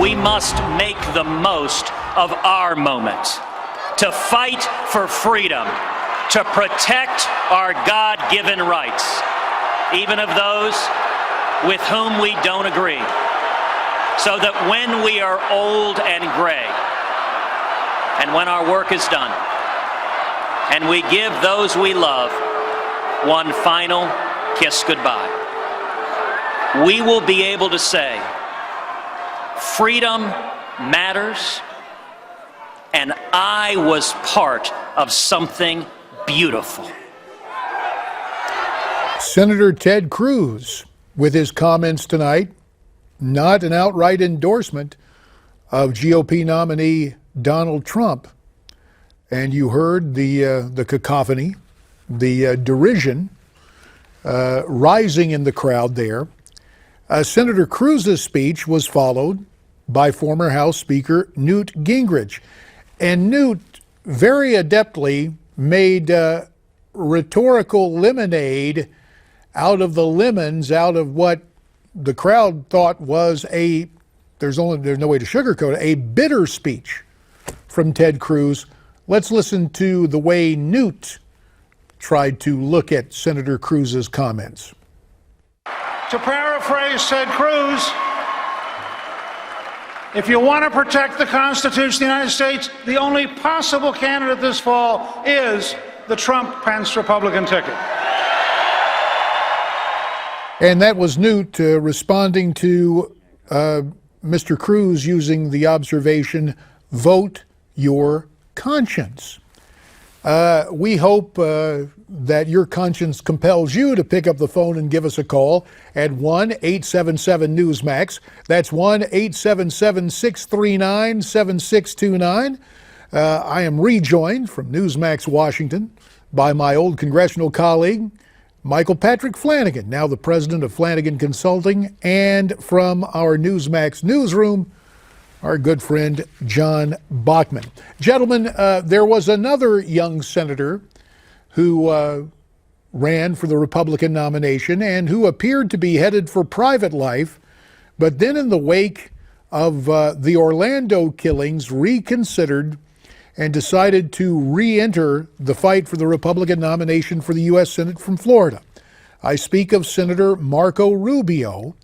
we must make the most of our moment to fight for freedom, to protect our God-given rights, even of those with whom we don't agree, so that when we are old and gray, and when our work is done, and we give those we love one final kiss goodbye, we will be able to say, freedom matters, and I was part of something beautiful. Senator Ted Cruz, with his comments tonight, not an outright endorsement of GOP nominee Donald Trump. And you heard the cacophony, the derision rising in the crowd there. Senator Cruz's speech was followed by former House Speaker Newt Gingrich. And Newt very adeptly made rhetorical lemonade out of the lemons, out of what the crowd thought was there's no way to sugarcoat it, a bitter speech from Ted Cruz. Let's listen to the way Newt tried to look at Senator Cruz's comments. To paraphrase Ted Cruz, if you want to protect the Constitution of the United States, the only possible candidate this fall is the Trump-Pence Republican ticket. And that was Newt responding to Mr. Cruz using the observation, vote your conscience. We hope that your conscience compels you to pick up the phone and give us a call at 1-877-NEWSMAX. That's 1-877-639-7629. I am rejoined from Newsmax, Washington, by my old congressional colleague, Michael Patrick Flanagan, now the president of Flanagan Consulting, and from our Newsmax newsroom, our good friend, John Bachman. Gentlemen, there was another young senator who ran for the Republican nomination and who appeared to be headed for private life, but then in the wake of the Orlando killings reconsidered and decided to re-enter the fight for the Republican nomination for the U.S. Senate from Florida. I speak of Senator Marco Rubio,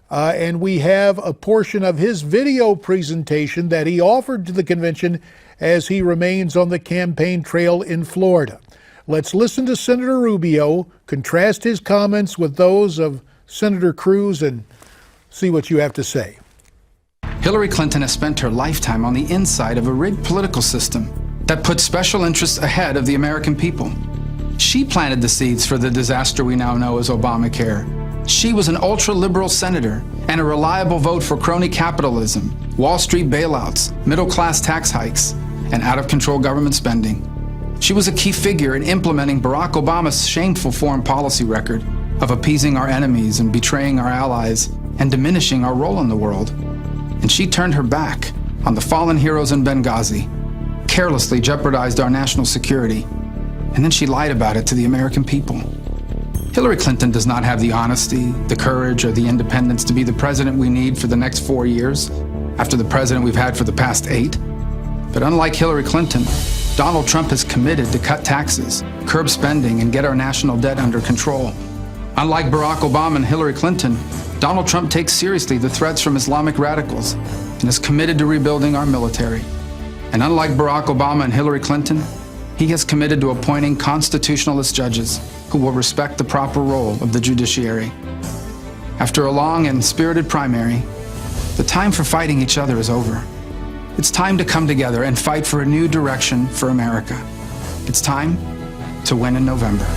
and we have a portion of his video presentation that he offered to the convention as he remains on the campaign trail in Florida. Let's listen to Senator Rubio, contrast his comments with those of Senator Cruz, and see what you have to say. Hillary Clinton has spent her lifetime on the inside of a rigged political system that puts special interests ahead of the American people. She planted the seeds for the disaster we now know as Obamacare. She was an ultra-liberal senator and a reliable vote for crony capitalism, Wall Street bailouts, middle-class tax hikes, and out-of-control government spending. She was a key figure in implementing Barack Obama's shameful foreign policy record of appeasing our enemies and betraying our allies and diminishing our role in the world. And she turned her back on the fallen heroes in Benghazi, carelessly jeopardized our national security, and then she lied about it to the American people. Hillary Clinton does not have the honesty, the courage, or the independence to be the president we need for the next 4 years, after the president we've had for the past 8. But unlike Hillary Clinton, Donald Trump is committed to cut taxes, curb spending, and get our national debt under control. Unlike Barack Obama and Hillary Clinton, Donald Trump takes seriously the threats from Islamic radicals and is committed to rebuilding our military. And unlike Barack Obama and Hillary Clinton, he has committed to appointing constitutionalist judges who will respect the proper role of the judiciary. After a long and spirited primary, the time for fighting each other is over. It's time to come together and fight for a new direction for America. It's time to win in November.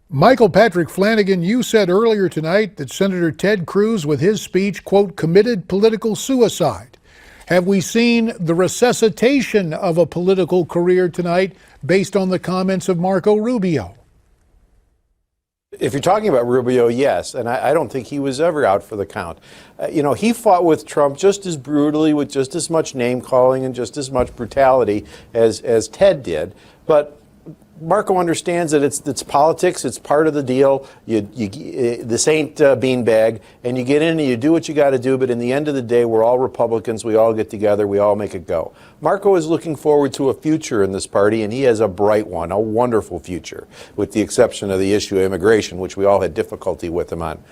Michael Patrick Flanagan, you said earlier tonight that Senator Ted Cruz, with his speech, quote, committed political suicide. Have we seen the resuscitation of a political career tonight based on the comments of Marco Rubio? If you're talking about Rubio, yes, and I don't think he was ever out for the count. He fought with Trump just as brutally, with just as much name-calling and just as much brutality as Ted did. But Marco understands that it's politics. It's part of the deal. This ain't beanbag, and you get in and you do what you got to do. But in the end of the day, we're all Republicans. We all get together. We all make it go. Marco is looking forward to a future in this party, and he has a bright one, a wonderful future, with the exception of the issue of immigration, which we all had difficulty with him on.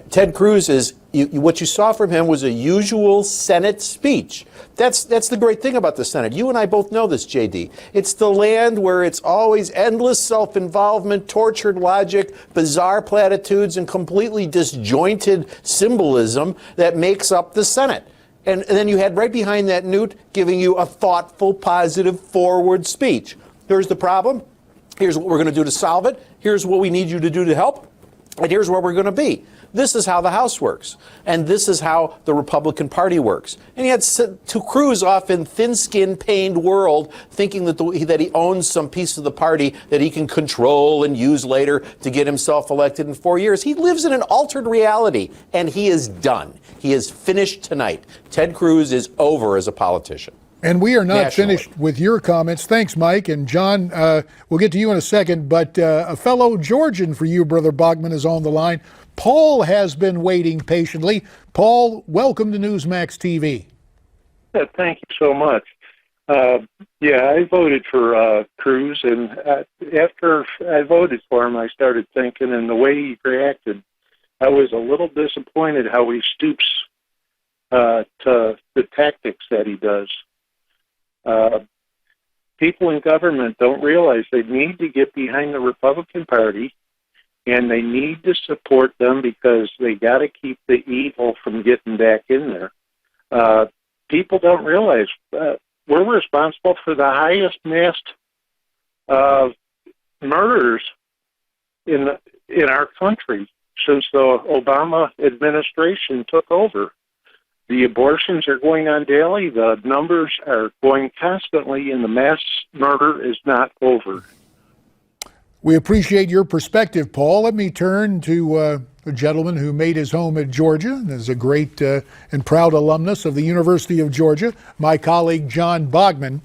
Ted Cruz is, what you saw from him was a usual Senate speech. That's the great thing about the Senate. You and I both know this, JD. It's the land where it's always endless self-involvement, tortured logic, bizarre platitudes, and completely disjointed symbolism that makes up the Senate. And then you had right behind that Newt giving you a thoughtful, positive, forward speech. Here's the problem. Here's what we're going to do to solve it. Here's what we need you to do to help. And here's where we're going to be. This is how the House works, and this is how the Republican Party works. And he had to Cruz off in thin-skinned, pained world, thinking that he owns some piece of the party that he can control and use later to get himself elected in 4 years. He lives in an altered reality, and he is done. He is finished tonight. Ted Cruz is over as a politician. And we are not finished with your comments. Thanks, Mike. And John, we'll get to you in a second, but a fellow Georgian for you, Brother Bachman, is on the line. Paul has been waiting patiently. Paul, welcome to Newsmax TV. Yeah, thank you so much. I voted for Cruz, and after I voted for him, I started thinking, and the way he reacted, I was a little disappointed how he stoops to the tactics that he does. People in government don't realize they need to get behind the Republican Party, and they need to support them because they got to keep the evil from getting back in there. People don't realize we're responsible for the highest mass murders in our country since the Obama administration took over. The abortions are going on daily. The numbers are going constantly, and the mass murder is not over. We appreciate your perspective, Paul. Let me turn to a gentleman who made his home at Georgia and is a great and proud alumnus of the University of Georgia, my colleague John Bachman.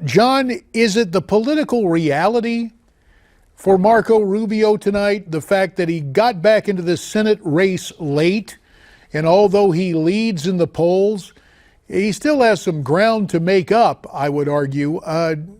John, is it the political reality for Marco Rubio tonight, the fact that he got back into the Senate race late, and although he leads in the polls, he still has some ground to make up, I would argue.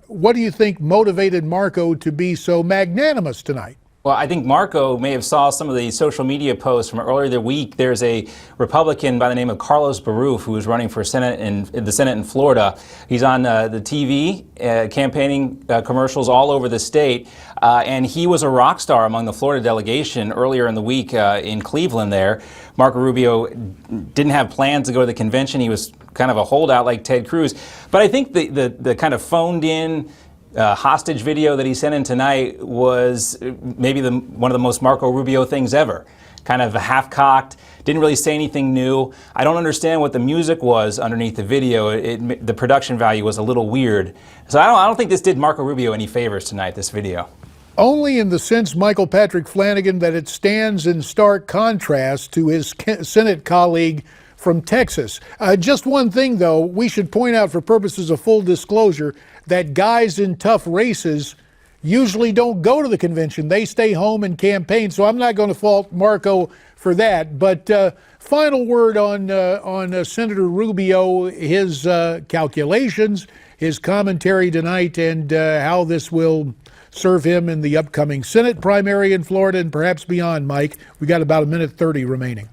What do you think motivated Marco to be so magnanimous tonight? Well, I think Marco may have saw some of the social media posts from earlier the week. There's a Republican by the name of Carlos Baruf who is running for Senate in the Senate in Florida. He's on the TV campaigning commercials all over the state, and he was a rock star among the Florida delegation earlier in the week in Cleveland there. Marco Rubio didn't have plans to go to the convention. He was kind of a holdout like Ted Cruz. But I think the kind of phoned in hostage video that he sent in tonight was maybe one of the most Marco Rubio things ever. Kind of half-cocked, didn't really say anything new. I don't understand what the music was underneath the video. The production value was a little weird. So I don't think this did Marco Rubio any favors tonight, this video. Only in the sense, Michael Patrick Flanagan, that it stands in stark contrast to his Senate colleague from Texas. Just one thing, though, we should point out for purposes of full disclosure that guys in tough races usually don't go to the convention. They stay home and campaign, so I'm not going to fault Marco for that. But final word on Senator Rubio, his calculations, his commentary tonight, and how this will serve him in the upcoming Senate primary in Florida and perhaps beyond, Mike. We got about 1:30 remaining.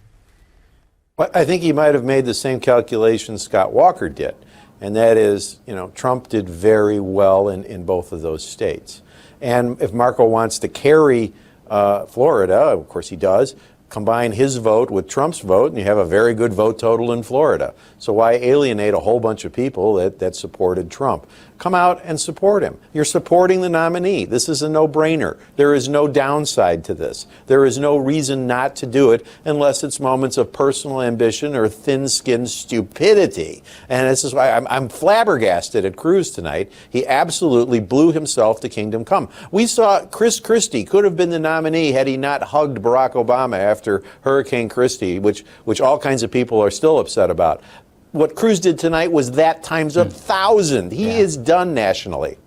I think he might have made the same calculations Scott Walker did, and that is, Trump did very well in both of those states. And if Marco wants to carry Florida, of course he does, combine his vote with Trump's vote, and you have a very good vote total in Florida. So why alienate a whole bunch of people that supported Trump? Come out and support him. You're supporting the nominee. This is a no-brainer. There is no downside to this. There is no reason not to do it unless it's moments of personal ambition or thin-skinned stupidity. And this is why I'm flabbergasted at Cruz tonight. He absolutely blew himself to kingdom come. We saw Chris Christie could have been the nominee had he not hugged Barack Obama after Hurricane Christie, which all kinds of people are still upset about. What Cruz did tonight was that times 1,000. He is done nationally.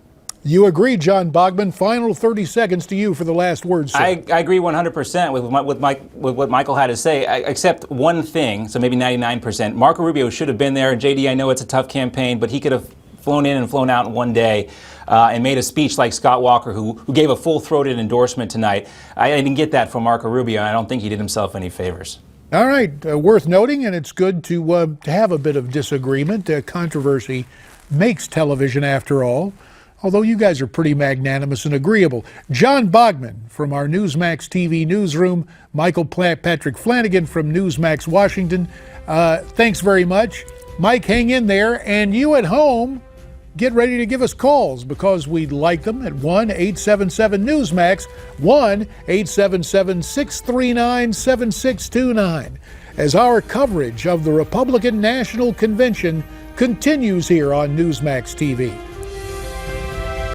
You agree, John Bachman. Final 30 seconds to you for the last word, sir. I agree 100% with what Michael had to say, except one thing, so maybe 99%. Marco Rubio should have been there. JD, I know it's a tough campaign, but he could have flown in and flown out in one day and made a speech like Scott Walker, who gave a full-throated endorsement tonight. I didn't get that from Marco Rubio, and I don't think he did himself any favors. All right, worth noting, and it's good to have a bit of disagreement. Controversy makes television, after all, although you guys are pretty magnanimous and agreeable. John Bachman from our Newsmax TV newsroom, Michael Patrick Flanagan from Newsmax Washington, thanks very much. Mike, hang in there, and you at home, get ready to give us calls because we'd like them at 1-877-NEWSMAX, 1-877-639-7629, as our coverage of the Republican National Convention continues here on Newsmax TV.